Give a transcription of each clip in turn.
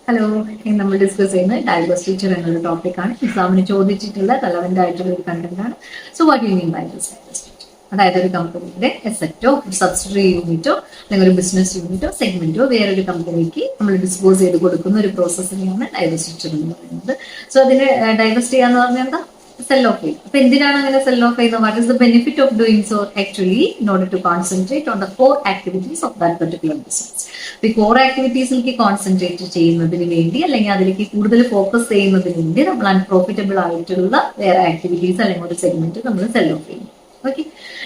Hello, ഇന്ന് നമ്മൾ discuss ചെയ്യുന്നത് ഡൈവേഴ്സിറ്റി എന്നൊരു ടോപ്പിക്കാണ്. എക്സാമിന് ചോദിച്ചിട്ടുള്ള റെലവെന്റ് ആയിട്ടുള്ള ഒരു കണ്ടന്റ് ആണ്. So what you mean by this diversity? അതായത് ഒരു കമ്പനിയുടെ എസെറ്റോ സബ്സിഡറി യൂണിറ്റോ അല്ലെങ്കിൽ ഒരു ബിസിനസ് യൂണിറ്റോ സെഗ്മെന്റോ വേറൊരു കമ്പനിക്ക് നമ്മൾ ഡിസ്പോസ് ചെയ്ത് കൊടുക്കുന്ന ഒരു പ്രോസസ്സിനെയാണ് ഡൈവേഴ്സിറ്റി എന്ന് പറയുന്നത്. സോ അതിന് ഡൈവേഴ്സ്റ്റ് ചെയ്യാന്ന് പറഞ്ഞാൽ എന്താ? സെൽ ഓഫ് ചെയ്യും. അപ്പൊ എന്തിനാണ് അങ്ങനെ സെൽ ഓഫ് ചെയ്യുന്നത്? What is the benefit of doing so? Actually in order to concentrate on the core activities of that particular business. ഈ കോർ ആക്ടിവിറ്റീസിലേക്ക് കോൺസെൻട്രേറ്റ് ചെയ്യുന്നതിന് വേണ്ടി അല്ലെങ്കിൽ അതിലേക്ക് കൂടുതൽ ഫോക്കസ് ചെയ്യുന്നതിന് വേണ്ടി നമ്മൾ അൺപ്രോഫിറ്റബിൾ ആയിട്ടുള്ള വേറെ ആക്ടിവിറ്റീസ് അല്ലെങ്കിൽ ഒരു സെഗ്മെന്റ് നമ്മൾ സെൽ ഓഫ് ചെയ്യും. ഓക്കെ,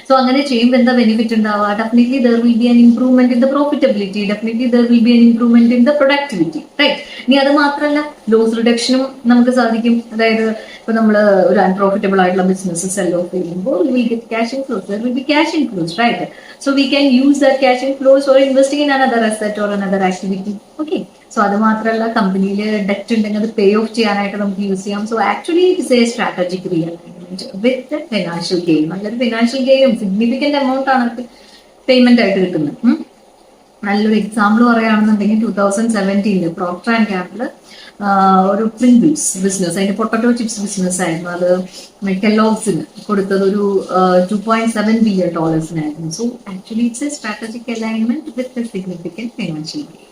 സോ അങ്ങനെ ചെയ്യുമ്പോൾ എന്താ ബെനിഫിറ്റ് ഉണ്ടാവുക? Definitely there will be an improvement in the profitability, definitely there will be an improvement in the productivity, right? ഇനി അത് മാത്രമല്ല, ലോസ് റിഡക്ഷനും നമുക്ക് സാധിക്കും. അതായത് ഇപ്പൊ നമ്മൾ ഒരു അൺപ്രോഫിറ്റബിൾ ആയിട്ടുള്ള ബിസിനസ് സെൽ ഓഫ് ചെയ്യുമ്പോൾ will get cash inflows, there will be cash inflows, right? So we can use that cash inflows or investing in another asset or another activity. Okay, so അത് മാത്രമല്ല, കമ്പനിയിൽ debt ഉണ്ടെങ്കിൽ അത് പേ of ചെയ്യാനായിട്ട് നമുക്ക് use ചെയ്യാം. So actually it's a strategic realignment with financial gain. നല്ലൊരു financial ഗെയിനും സിഗ്നിഫിക്കന്റ് എമൗണ്ട് ആണ് പേയ്മെന്റ് ആയിട്ട് കിട്ടുന്നത്. നല്ലൊരു എക്സാമ്പിൾ പറയുകയാണെന്നുണ്ടെങ്കിൽ 2017 പ്രോക്ടർ ആൻഡ് ഗാംബിൾ ഒരു പ്രിങ്കിൾസ് ബിസിനസ്, അതിന്റെ പൊട്ടറ്റോ ചിപ്സ് ബിസിനസ് ആയിരുന്നു. അത് കെല്ലോഗ്സിന് കൊടുത്തത് ഒരു $2.7 billion. So actually it's a strategic alignment with a significant financial gain.